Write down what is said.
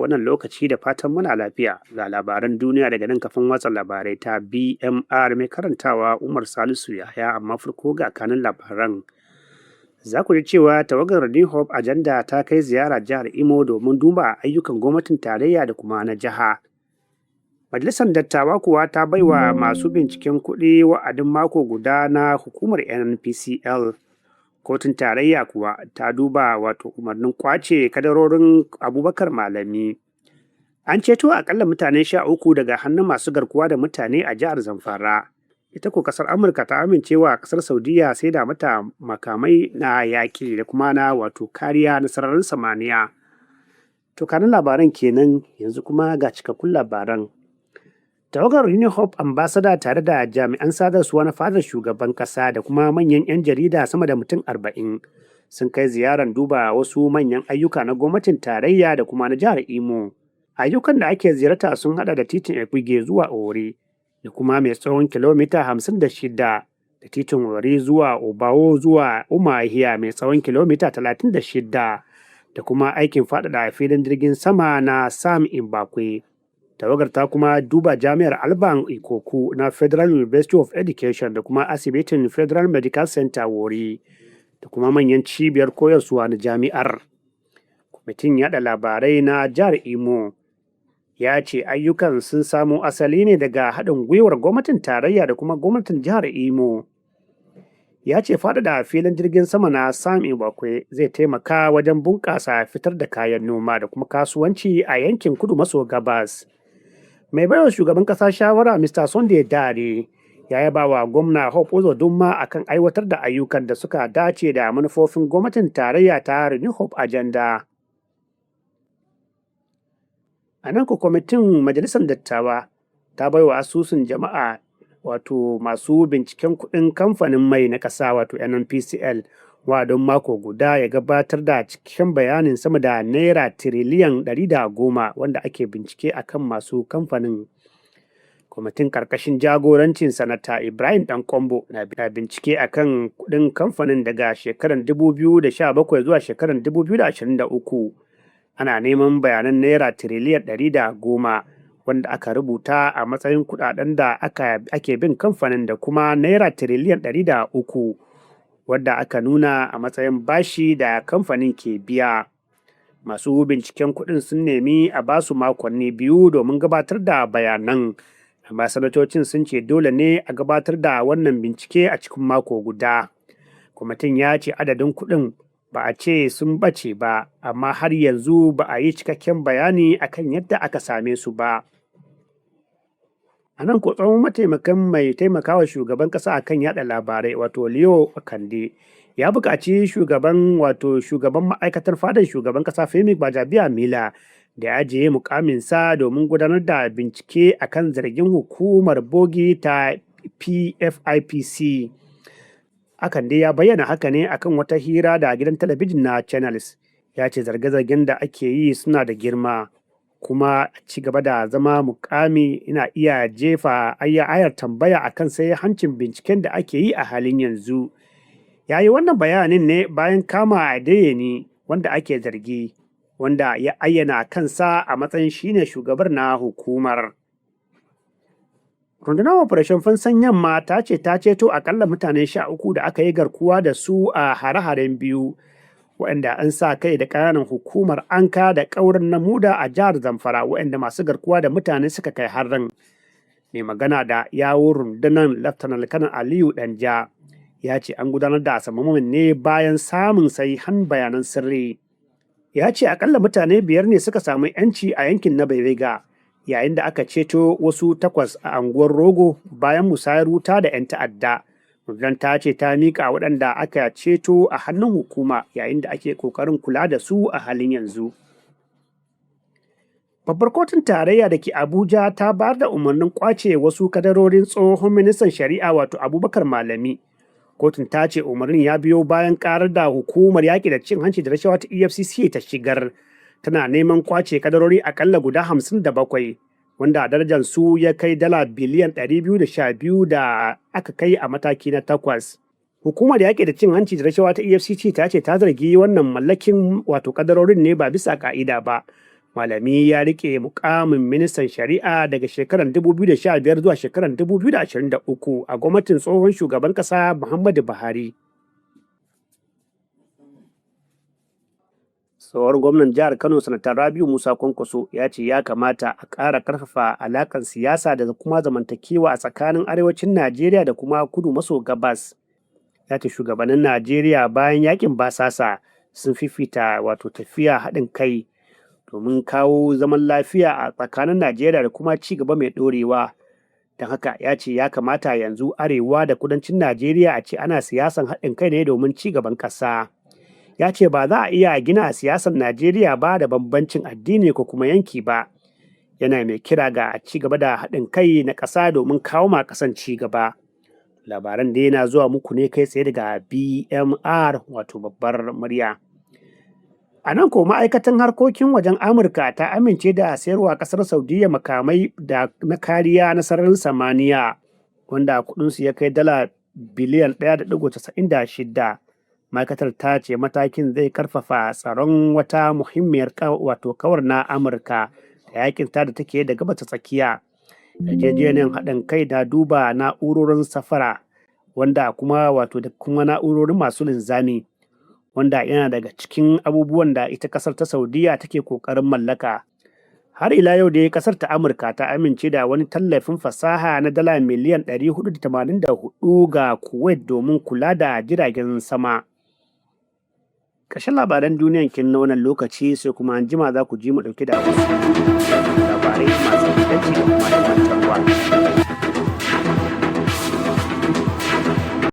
wannan lokaci da fatan muna lafiya ga labaran duniya daga nan kafin watsa labarai ta BMR mai karantawa Umar Salisu Yahaya amma farko ga kanun labaran. Za ku ji cewa tawagar New Hope Agenda ta kai ziyara jihar Imo domin duba ayyukan gwamnatin tarayya da kuma na jiha. Majalisar Dattawa kuwa ta baiwa masu binciken kuɗi wa'adin mako guda na hukumar NNPCL. Kotun tarayya kuwa ta duba umarnin kwace kadarorin Abubakar Malami. An ceto akalla mutane 13 daga hannun masu garkuwa da mutane a jihar Zamfara. Ita ko kasar Amurka ta amincewa kasar Saudiya sai da mata makamai na yaƙi da kuma na kariya na sararin samaniya. To kanin labaran kenan yanzu kuma ga cikakkun labaran. Tawagar New Hope Ambassador tare da jami'an sadarwa na fadar shugaban kasa da kuma manyan 'yan jarida sama da mutum 40 sun kai ziyarar duba wasu manyan ayyuka na gwamnatin tarayya da kuma na jihar Imo. Ayyukan da ake ziyarta sun hada da titin Ekpige zuwa Owori da kuma mai tsawon kilomita 56 da titin Owori zuwa Obawo zuwa Umuahia mai tsawon kilomita 36 da kuma aikin faɗaɗa filin jirgin sama na Sam Mbakwe. Tawagar ta kuma duba jami'ar Alban Ikoku na Federal University of Education da kuma asibitin Federal Medical Center Wori da kuma manyan cibiyar koyarwa na jami'ar. Kwamitin yaɗa labarai na jihar Imo ya ce ayyukan sun samo asali ne daga haɗin gwiwar gwamnatin tarayya da kuma gwamnatin jihar Imo. Ya ce faɗaɗa filin jirgin sama na Sam Mbakwe zai taimaka wajen bunƙasa fitar da kayan noma da kuma kasuwanci a yankin kudu maso gabas. Mai baiwa shugaban kasa shawara Mr. Sunday Dare ya yaba wa gwamna Hope Uzodinma akan aiwatar da ayyukan da suka dace da manufofin gwamnatin tarayya ta New Hope Agenda. A nan kwamitin Majalisar Dattawa ta baiwa asusun jama'a masu binciken kuɗin kamfanin mai na ƙasa NNPCL don mako guda ya gabatar da cikakken bayanin sama da naira tiriliyan 110 wanda ake bincike akan masu kamfanin. Kwamitin karkashin jagorancin sanata Ibrahim Dankombo na bincike akan kudin kamfanin daga shekarar 2017 zuwa shekarar 2023. Ana neman bayanan naira tiriliyan 110 wanda aka rubuta a matsayin kudaden da ake bin kamfanin da kuma naira tiriliyan 103 wadda aka nuna a matsayin bashi da kamfanin ke biya. Masu binciken kuɗin sun nemi a basu makonni 2 domin gabatar da bayanan, amma sanatocin sun ce dole ne a gabatar da wannan bincike a cikin mako guda. Kwamitin ya ce adadin kuɗin ba a ce sun ɓace ba, amma har yanzu ba a yi cikakken bayani akan yadda aka same su ba. A nan ko tsohon mataimakan mai taimakawa shugaban ƙasa akan yada labarai Leo Kande ya buƙaci shugaban ma'aikatar fadar shugaban ƙasa Femi Gbajabiamila da ya ajiye mukaminsa domin gudanar da bincike akan zargin hukumar bogi ta PFIPC. Akande ya bayyana haka ne akan wata hira da gidan talabijin na Channels. Ya ce zarge-zargen da ake yi suna da girma, kuma ci gaba da zama mukami ina iya jefa ayar tambaya akan sai hancin binciken da ake yi a halin yanzu. Ya yi wannan bayanin ne bayan kama Adeyemi wanda ake zargi, wanda ya ayyana kansa a matsayin shine shugabar na hukumar. Rundunar Operation Fansan Yamma ta ce ta ceto akalla mutane 13 da aka yi garkuwa da su a hare-haren biyu, waɗanda an sa kai da ƙananan hukumar Anka da ƙauren Namuda a jihar Zamfara, waɗanda masu garkuwa da mutane suka kai harin. Mai magana da yawun rundunar Laftanar Kanar Aliyu Danja ya ce an gudanar da samamin ne bayan samun sahihan bayanan sirri. Ya ce akalla mutane 5 ne suka samu 'yanci a yankin na Bairega, yayin da aka ceto wasu 8 a anguwar Rogo bayan musayar wuta da 'yan ta'adda. Rundunar ta ce ta miƙa waɗanda aka ceto a hannun hukuma yayin da ake ƙoƙarin kula da su a halin yanzu. Babbar kotun tarayya da ke Abuja ta bayar da umarnin ƙwace wasu kadarorin tsohon ministan shari'a Abubakar Malami. Kotun ta ce umarnin ya biyo bayan ƙarar da hukumar yaƙi da cin hanci da rashawa ta EFCC ta shigar. Tana neman ƙwace kadarori aƙalla guda 57. wanda darajar su ya kai dala biliyan 212 da aka kai a mataki na 8. Hukumar yaƙi da cin hanci da rashawa ta EFCC ta ce ta zargi wannan mallakin kadarorin ne ba bisa ƙa'ida ba, Malami ya rike mukamin ministan shari'a daga shekarar 2015 zuwa shekarar 2023 a gwamnatin tsohon shugaban ƙasa Muhammadu Buhari. Tsohon gwamnan jihar Kano Sanata Rabiu Musa Kwankwaso ya ce ya kamata a ƙara ƙarfafa alaƙar siyasa da kuma zamantakewa a tsakanin arewacin Najeriya da kuma kudu maso gabas. Ya ce shugabannin Najeriya bayan yakin basasa sun fifita tafiya haɗin kai domin kawo zaman lafiya a tsakanin Najeriya da kuma ci gaba mai ɗorewa. Don haka ya ce ya kamata yanzu arewa da kudancin Najeriya a ce ana siyasan haɗin kai ne domin ci gaban ƙasa. Ya ce ba za a iya gina siyasar Najeriya ba da bambancin addini ko kuma yanki ba. Yana mai kira ga ci gaba da haɗin kai na ƙasa domin kawo ma ƙasan ci gaba. Labaran da yana zuwa muku ne kai tsaye daga BMR babbar murya. A nan ko ma'aikatan harkokin wajen Amurka ta amince da sayarwa ƙasar Saudiyya makamai na kariya na sararin samaniya wanda kuɗinsu ya kai dala biliyan 1.96. Ma'aikatar ta ce matakin zai karfafa tsaron wata muhimmiyar kawar na Amurka da yakin ta da take da gabas ta tsakiya. Yarjejeniyar haɗin kai na duba na'urorin safara wanda kuma da kuma na'urorin masu linzami wanda yana daga cikin abubuwan da ita ƙasar ta Saudiya take ƙoƙarin mallaka. Har ila yau dai ƙasar ta Amurka ta amince da wani tallafin fasaha na dala miliyan 484 ga Kuwait domin kula da jiragen sama. Ƙarshen labaran duniyan kin na wannan lokaci sai kuma an jima za ku ji mu ɗauke da wasu labarai masu inganci da kuma ilmantarwa.